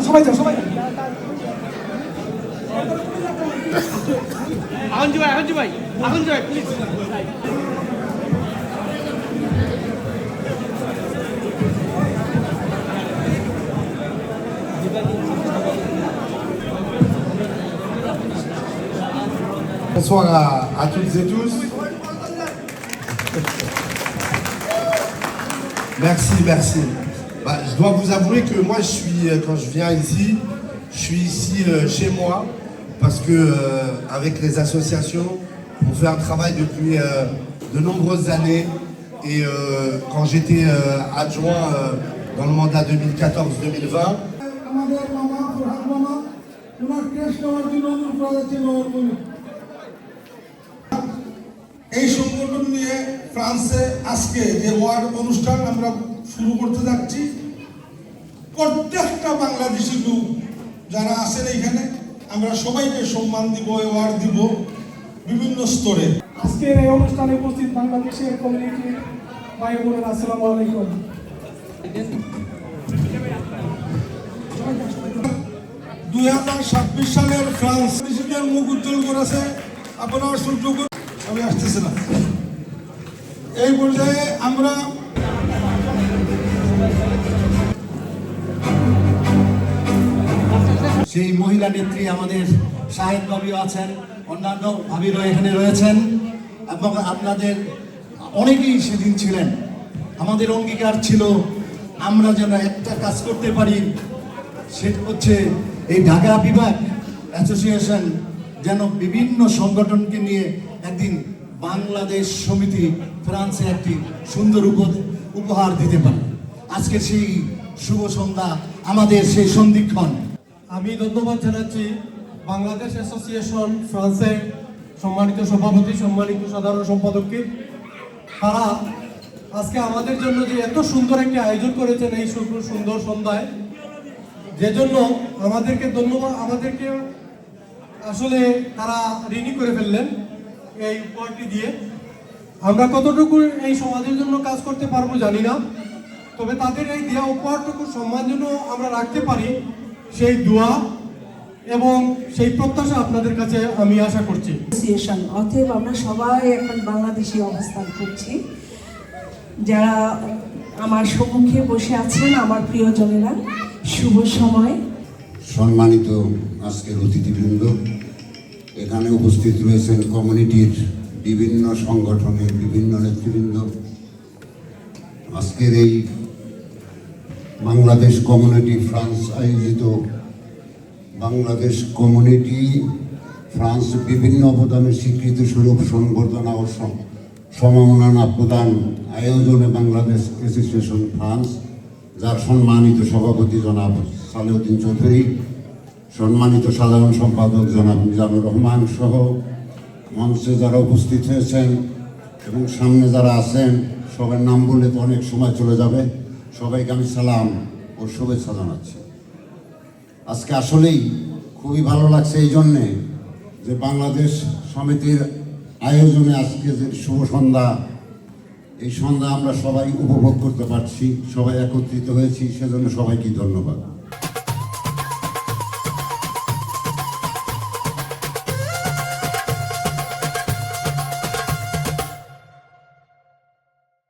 সবাই যাও সবাই আহনজি ভাই please. Bonsoir à toutes et tous. Merci. Bah, je dois vous avouer que moi, quand je viens ici, je suis ici chez moi parce que avec les associations, on fait un travail depuis de nombreuses années. Et quand j'étais adjoint dans le mandat 2014-2020, এই সংগঠন নিয়ে ফ্রান্সে আজকে যে word অনুষ্ঠান আমরা শুরু করতে যাচ্ছি, প্রত্যেকটা বাংলাদেশি লোক যারা আছেন এখানে আমরা সবাইকে সম্মান দিব, অ্যাওয়ার্ড দিব বিভিন্ন স্তরে। আজকের এই অনুষ্ঠানে উপস্থিত বাংলাদেশের কমিউনিটি ভাই বোনেরা, আসসালামু আলাইকুম। 2026 সালের ফ্রান্স দেশের মুখ উজ্জ্বল করেছে। আপনারা সূর্য আমি আসতেছি না। এই পর্যায়ে আমরা সেই মহিলা নেত্রী আমাদের শাহেদ বাবিও আছেন, অন্যান্য ভাবিরও এখানে রয়েছেন এবং আপনাদের অনেকেই সেদিন ছিলেন। আমাদের অঙ্গীকার ছিল আমরা যেন একটা কাজ করতে পারি, সেটা হচ্ছে এই ঢাকা বিভাগ অ্যাসোসিয়েশন যেন বিভিন্ন সংগঠনকে নিয়ে একদিন বাংলাদেশ সমিতি ফ্রান্সে একটি সুন্দর উপহার দিতে পারে। আজকে সেই শুভ সন্ধ্যা, আমাদের সেই সন্ধিক্ষণ। আমি ধন্যবাদ জানাচ্ছি বাংলাদেশ অ্যাসোসিয়েশন ফ্রান্সের সম্মানিত সভাপতি, সম্মানিত সাধারণ সম্পাদককে। তারা আজকে আমাদের জন্য যে এত সুন্দর একটি আয়োজন করেছেন এই সুন্দর সন্ধ্যায়, যে জন্য আমাদেরকে ধন্যবাদ। আমাদেরকে আসলে তারা ঋণী করে ফেললেন এই উপহারটি দিয়ে। আমরা কতটুকু এই সমাজের জন্য কাজ করতে পারবো জানি না, তবে তাদের এই দেওয়া উপহারটুকু সম্মান যেন আমরা রাখতে পারি, সেই দোয়া এবং সেই প্রত্যাশা আপনাদের কাছে আমি আশা করছি। অতএব আমরা সবাই এখন বাংলাদেশে অবস্থান করছি। যারা আমার সম্মুখে বসে আছেন, আমার প্রিয়জনেরা, শুভ সময়। সম্মানিত আজকের অতিথিবৃন্দ, এখানে উপস্থিত রয়েছেন কমিউনিটির বিভিন্ন সংগঠনের বিভিন্ন নেতৃবৃন্দ। আজকের এই বাংলাদেশ কমিউনিটি ফ্রান্স আয়োজিত বাংলাদেশ কমিউনিটি ফ্রান্স বিভিন্ন অবদানের স্বীকৃতি স্বরূপ সংবর্ধনা ও সম্মাননা প্রদান আয়োজনে বাংলাদেশ অ্যাসোসিয়েশন ফ্রান্স, যার সম্মানিত সভাপতি জনাব সালেউদ্দিন চৌধুরী, সম্মানিত সাধারণ সম্পাদক জনাব মিজানুর রহমান সহ মঞ্চে যারা উপস্থিত হয়েছেন এবং সামনে যারা আছেন, সবার নাম বললে তো অনেক সময় চলে যাবে। সবাইকে আমি সালাম ও শুভেচ্ছা জানাচ্ছি। আজকে আসলেই খুবই ভালো লাগছে এই জন্যে যে বাংলাদেশ সমিতির আয়োজনে আজকে যে শুভ সন্ধ্যা, এই সন্ধ্যা আমরা সবাই উপভোগ করতে পারছি, সবাই একত্রিত হয়েছি, সেজন্য সবাইকে ধন্যবাদ।